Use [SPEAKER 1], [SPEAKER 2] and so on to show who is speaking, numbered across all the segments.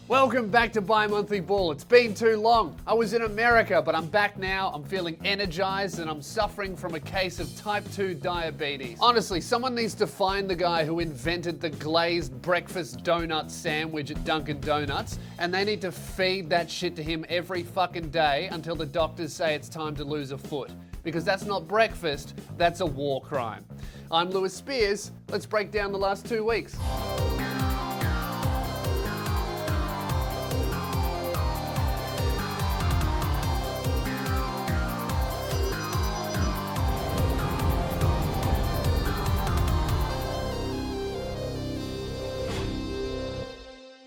[SPEAKER 1] Welcome back to Bi-Monthly Ball. It's been too long. I was in America, but I'm back now. I'm feeling energized and I'm suffering from a case of type 2 diabetes. Honestly, someone needs to find the guy who invented the glazed breakfast donut sandwich at Dunkin' Donuts, and they need to feed that shit to him every fucking day until the doctors say it's time to lose a foot. Because that's not breakfast, that's a war crime. I'm Lewis Spears. Let's break down the last 2 weeks.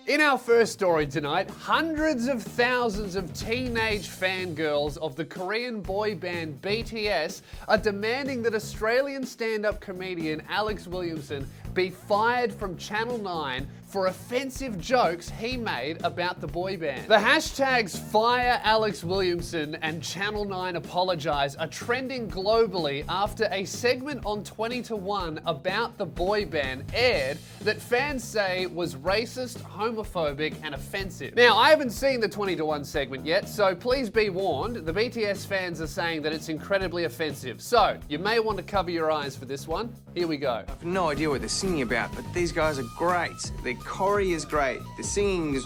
[SPEAKER 1] In our first story tonight, hundreds of thousands of teenage fangirls of the Korean boy band BTS are demanding that Australian stand-up comedian Alex Williamson be fired from Channel 9 for offensive jokes he made about the boy band. The hashtags Fire Alex Williamson and Channel 9 Apologise are trending globally after a segment on 20 to 1 about the boy band aired that fans say was racist, homophobic and offensive. Now, I haven't seen the 20 to 1 segment yet, so please be warned, the BTS fans are saying that it's incredibly offensive. So, you may want to cover your eyes for this one. Here we go.
[SPEAKER 2] I have no idea what they're singing about, but these guys are great. Their choreo is great. The singing is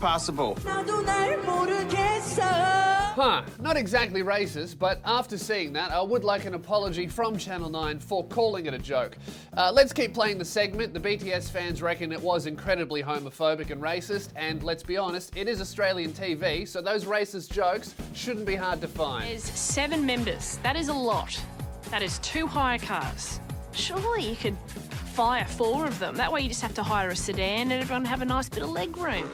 [SPEAKER 2] passable.
[SPEAKER 1] Huh, not exactly racist, but after seeing that, I would like an apology from Channel 9 for calling it a joke. Let's keep playing the segment. The BTS fans reckon it was incredibly homophobic and racist, and let's be honest, it is Australian TV, so those racist jokes shouldn't be hard to find.
[SPEAKER 3] There's 7 members. That is a lot. That is 2 hire cars. Surely you could fire 4 of them. That way you just have to hire a sedan and everyone have a nice bit of leg room.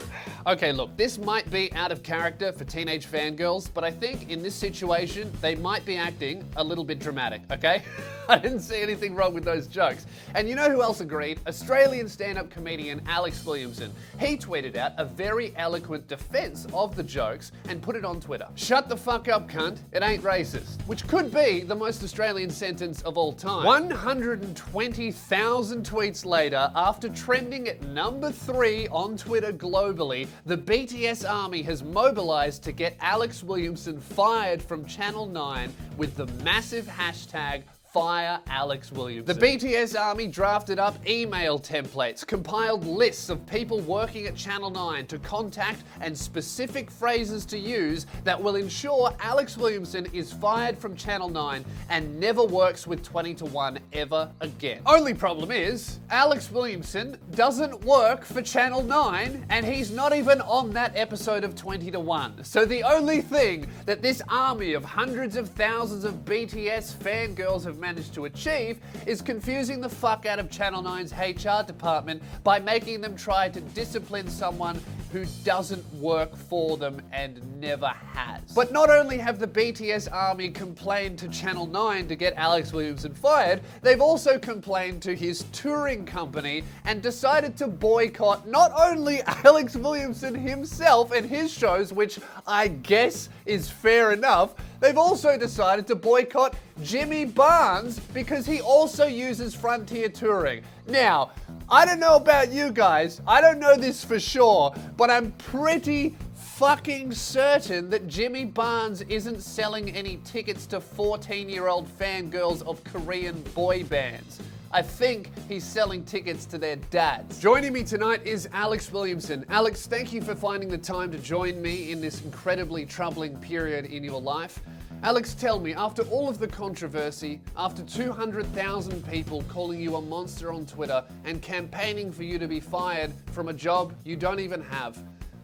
[SPEAKER 1] Okay, look, this might be out of character for teenage fangirls, but I think in this situation, they might be acting a little bit dramatic, okay? I didn't see anything wrong with those jokes. And you know who else agreed? Australian stand-up comedian Alex Williamson. He tweeted out a very eloquent defense of the jokes and put it on Twitter. Shut the fuck up, cunt. It ain't racist. Which could be the most Australian sentence of all time. 120,000 tweets later, after trending at number 3 on Twitter globally, the BTS army has mobilized to get Alex Williamson fired from Channel 9 with the massive hashtag Fire Alex Williamson. The BTS army drafted up email templates, compiled lists of people working at Channel 9 to contact and specific phrases to use that will ensure Alex Williamson is fired from Channel 9 and never works with 20 to 1 ever again. Only problem is, Alex Williamson doesn't work for Channel 9 and he's not even on that episode of 20 to 1. So the only thing that this army of hundreds of thousands of BTS fangirls have managed to achieve is confusing the fuck out of Channel 9's HR department by making them try to discipline someone who doesn't work for them and never has. But not only have the BTS army complained to Channel 9 to get Alex Williamson fired, they've also complained to his touring company and decided to boycott not only Alex Williamson himself and his shows, which I guess is fair enough, they've also decided to boycott Jimmy Barnes because he also uses Frontier Touring. Now, I don't know about you guys, I don't know this for sure, but I'm pretty fucking certain that Jimmy Barnes isn't selling any tickets to 14-year-old fangirls of Korean boy bands. I think he's selling tickets to their dads. Joining me tonight is Alex Williamson. Alex, thank you for finding the time to join me in this incredibly troubling period in your life. Alex, tell me, after all of the controversy, after 200,000 people calling you a monster on Twitter and campaigning for you to be fired from a job you don't even have,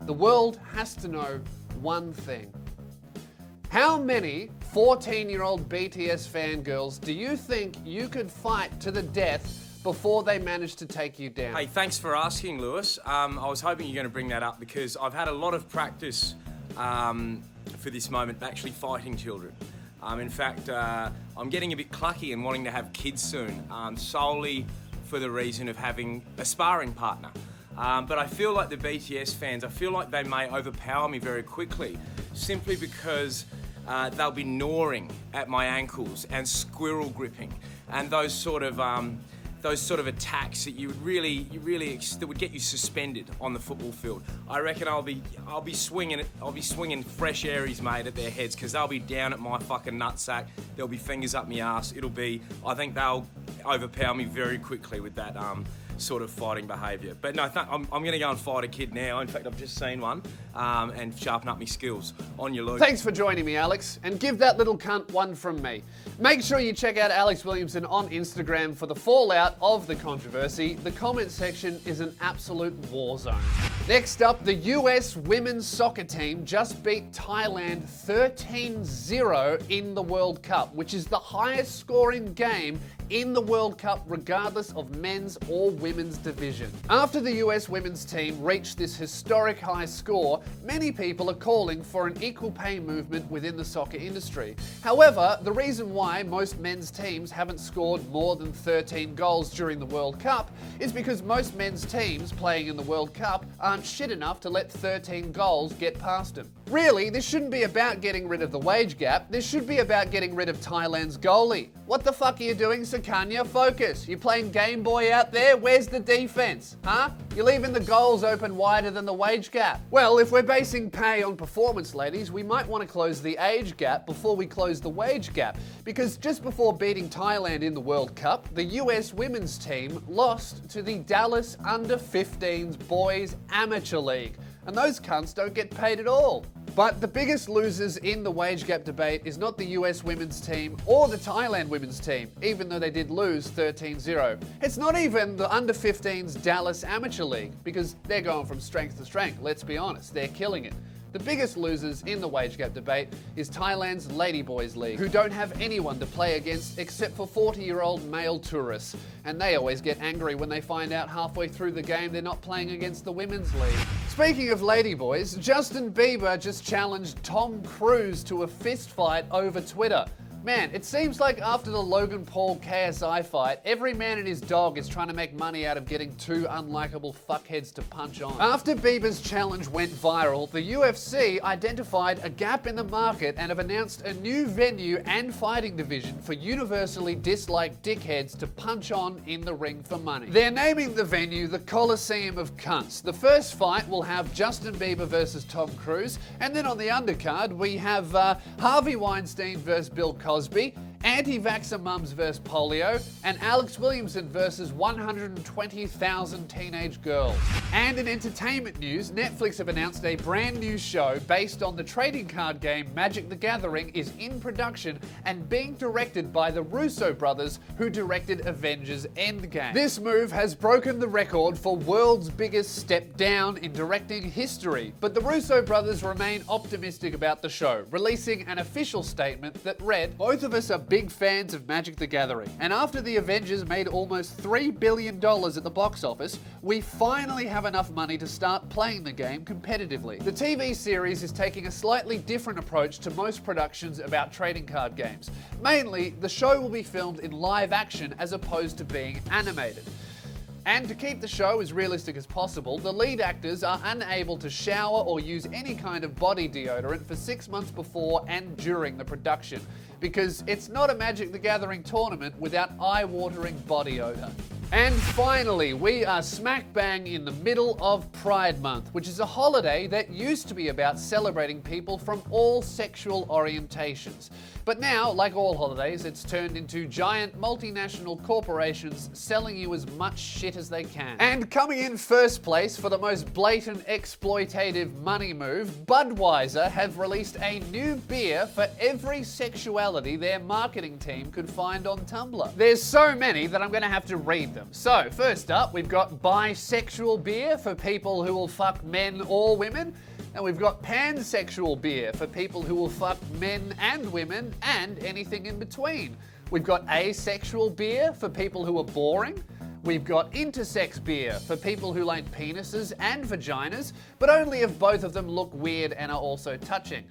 [SPEAKER 1] the world has to know one thing. How many 14-year-old BTS fangirls do you think you could fight to the death before they managed to take you down?
[SPEAKER 4] Hey, thanks for asking, Lewis. I was hoping you're going to bring that up because I've had a lot of practice for this moment actually fighting children. In fact, I'm getting a bit clucky and wanting to have kids soon, solely for the reason of having a sparring partner. But I feel like the BTS fans, I feel like they may overpower me very quickly simply because they'll be gnawing at my ankles and squirrel gripping and those sort of those sort of attacks that that would get you suspended on the football field. I reckon I'll be swinging fresh Aries, mate, at their heads, because they'll be down at my fucking nutsack. There'll be fingers up my ass. I think they'll overpower me very quickly with that sort of fighting behaviour. But no, I'm going to go and fight a kid now. In fact, I've just seen one, and sharpen up my skills. On your Luke.
[SPEAKER 1] Thanks for joining me, Alex, and give that little cunt one from me. Make sure you check out Alex Williamson on Instagram for the fallout of the controversy. The comment section is an absolute war zone. Next up, the US women's soccer team just beat Thailand 13-0 in the World Cup, which is the highest scoring game in the World Cup regardless of men's or women's division. After the US women's team reached this historic high score, many people are calling for an equal pay movement within the soccer industry. However, the reason why most men's teams haven't scored more than 13 goals during the World Cup is because most men's teams playing in the World Cup aren't shit enough to let 13 goals get past them. Really, this shouldn't be about getting rid of the wage gap, this should be about getting rid of Thailand's goalie. What the fuck are you doing, Sakanya? Focus. You playing Game Boy out there? Where's the defense? Huh? You're leaving the goals open wider than the wage gap. Well, if we're basing pay on performance, ladies, we might want to close the age gap before we close the wage gap. Because just before beating Thailand in the World Cup, the US women's team lost to the Dallas Under-15s Boys Amateur League. And those cunts don't get paid at all. But the biggest losers in the wage gap debate is not the US women's team or the Thailand women's team, even though they did lose 13-0. It's not even the Under-15s Dallas Amateur League, because they're going from strength to strength, let's be honest, they're killing it. The biggest losers in the wage gap debate is Thailand's Ladyboys League, who don't have anyone to play against except for 40-year-old male tourists. And they always get angry when they find out halfway through the game they're not playing against the women's league. Speaking of ladyboys, Justin Bieber just challenged Tom Cruise to a fist fight over Twitter. Man, it seems like after the Logan Paul KSI fight, every man and his dog is trying to make money out of getting two unlikable fuckheads to punch on. After Bieber's challenge went viral, the UFC identified a gap in the market and have announced a new venue and fighting division for universally disliked dickheads to punch on in the ring for money. They're naming the venue the Coliseum of Cunts. The first fight will have Justin Bieber versus Tom Cruise, and then on the undercard we have Harvey Weinstein versus Bill Cosby, anti-vaxxer mums versus polio, and Alex Williamson versus 120,000 teenage girls. And in entertainment news, Netflix have announced a brand new show based on the trading card game Magic The Gathering is in production and being directed by the Russe Brothers, who directed Avengers End Game. This move has broken the record for world's biggest step down in directing history, but the Russe Brothers remain optimistic about the show, releasing an official statement that read, "Both of us are big fans of Magic the Gathering, and after the Avengers made almost $3 billion at the box office, we finally have enough money to start playing the game competitively." The TV series is taking a slightly different approach to most productions about trading card games. Mainly, the show will be filmed in live action as opposed to being animated. And to keep the show as realistic as possible, the lead actors are unable to shower or use any kind of body deodorant for 6 months before and during the production, because it's not a Magic the Gathering tournament without eye-watering body odor. And finally, we are smack bang in the middle of Pride Month, which is a holiday that used to be about celebrating people from all sexual orientations. But now, like all holidays, it's turned into giant multinational corporations selling you as much shit as they can. And coming in first place for the most blatant exploitative money move, Budweiser have released a new beer for every sexuality their marketing team could find on Tumblr. There's so many that I'm going to have to read them. So, first up, we've got bisexual beer for people who will fuck men or women. And we've got pansexual beer for people who will fuck men and women and anything in between. We've got asexual beer for people who are boring. We've got intersex beer for people who like penises and vaginas, but only if both of them look weird and are also touching.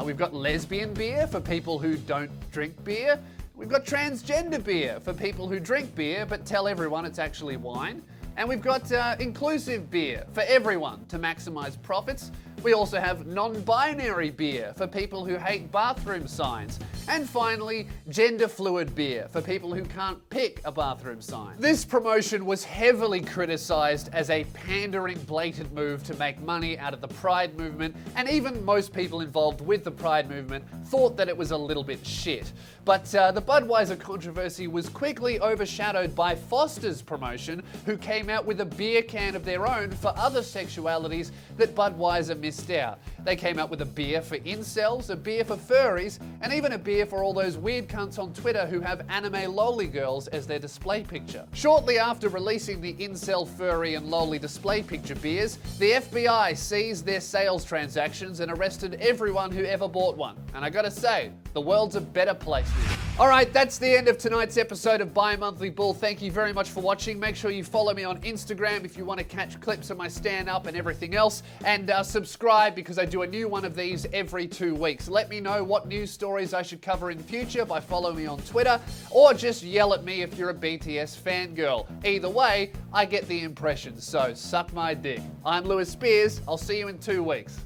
[SPEAKER 1] We've got lesbian beer for people who don't drink beer. We've got transgender beer for people who drink beer but tell everyone it's actually wine. And we've got inclusive beer for everyone to maximize profits. We also have non-binary beer for people who hate bathroom signs. And finally, gender-fluid beer for people who can't pick a bathroom sign. This promotion was heavily criticised as a pandering, blatant move to make money out of the Pride movement, and even most people involved with the Pride movement thought that it was a little bit shit. But the Budweiser controversy was quickly overshadowed by Foster's promotion, who came out with a beer can of their own for other sexualities that Budweiser missed out. They came out with a beer for incels, a beer for furries, and even a beer for all those weird cunts on Twitter who have anime loli girls as their display picture. Shortly after releasing the incel, furry, and loli display picture beers, the FBI seized their sales transactions and arrested everyone who ever bought one. And I gotta say, the world's a better place now. Alright, that's the end of tonight's episode of Bi-Monthly Bull. Thank you very much for watching. Make sure you follow me on Instagram if you want to catch clips of my stand-up and everything else. And subscribe because I do a new one of these every 2 weeks. Let me know what news stories I should cover in future by following me on Twitter, or just yell at me if you're a BTS fangirl. Either way, I get the impression, so suck my dick. I'm Lewis Spears. I'll see you in 2 weeks.